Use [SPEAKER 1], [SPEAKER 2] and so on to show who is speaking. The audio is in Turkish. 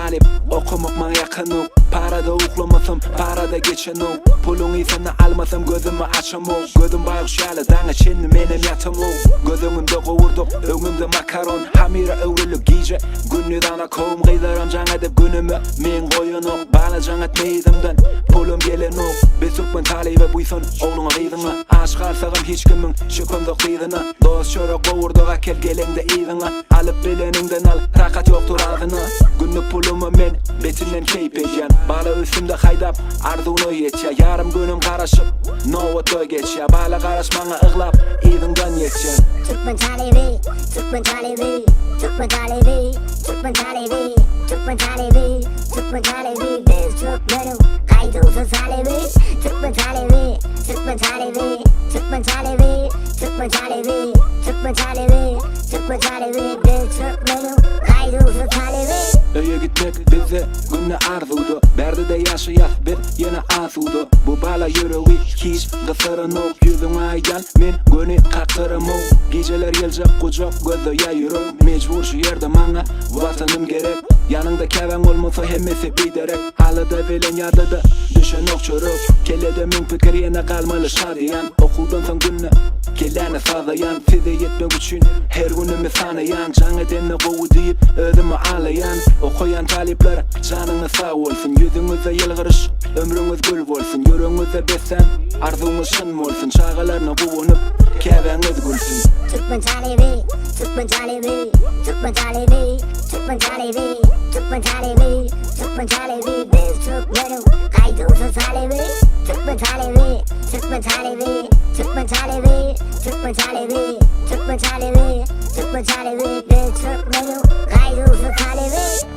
[SPEAKER 1] talip okumak man yakınım. Parada uklamasam parada geçenim. Pulun iyisini almasam gözümü açamam. Gözüm bayık şalı dana çenli menem yatamam. Gözümde kovurduk öngümde makaron. Hamira övrülük giyce günlü dana kovum kıydaram cana dep günümü men koyunuk. Bana canat meydimden pulum gelenuk. Besukman talibe buysun oğluna kıydına. Aşk alsağım hiç kimin şükümde kıydına. Dost şöre kovurduk akel gelende iyidina. Alıp beleninden al takat yoktur ağzına. Günlük pulumu men betinden keyip edyen. Bala üstümde haydap arzunu yetya. Yarım günüm karışıp novotoy geçya. Bala karışmana ıglap iyidinden yetya.
[SPEAKER 2] Türkmen talebi, Türkmen talebi, Türkmen talebi, Türkmen talebi, Türkmen talebi, Türkmen talebi. Biz Türkmenim, kaydımsız talebi. Türkmen talebi, Türkmen talebi, Türkmen talebi, Türkmen talebi, Türkmen talebi, Türkmen talebi. Biz Türkmenim, kaydımsız talebi.
[SPEAKER 1] Öye gitmek bize günne arzudu. Berdi de yaşayat bir yine azudu. Bu bala yüreği hiç kısırın ok. Yüzün aydan men gönü kaktırım ok. Geceler gelecek kucak gözü yayırım. Mecbur şu yerde bana vatanım gerek. Yanında keven olmasa hemmesi biderek. Halıda velen yardıda düşen ok çörük. Kelede min fikir yine kalmalı şadiyan. Okuldan son günne kelene sağlayan. Size yetmek için her günümü sanayan. Can edenle kovu deyip ödümü ağlayan. Okuyan talipler canını sağ olsun. Yüzünüze yılgırış ömrünüz gül olsun. Yüreğinize besen arzunuz şın olsun. Çağalarına kovunup keveniz gülsün.
[SPEAKER 2] Türkmen talebi, Türkmen talebi, Türkmen talebi, Türkmen talebi, Türkmen talebi, Türkmen talebi. Biz Türkmenim, kaydımsız talebi. Türkmen talebi, Türkmen talebi, Türkmen talebi, Türkmen talebi, Türkmen talebi, Türkmen talebi. Biz Türkmenim, kaydımsız talebi.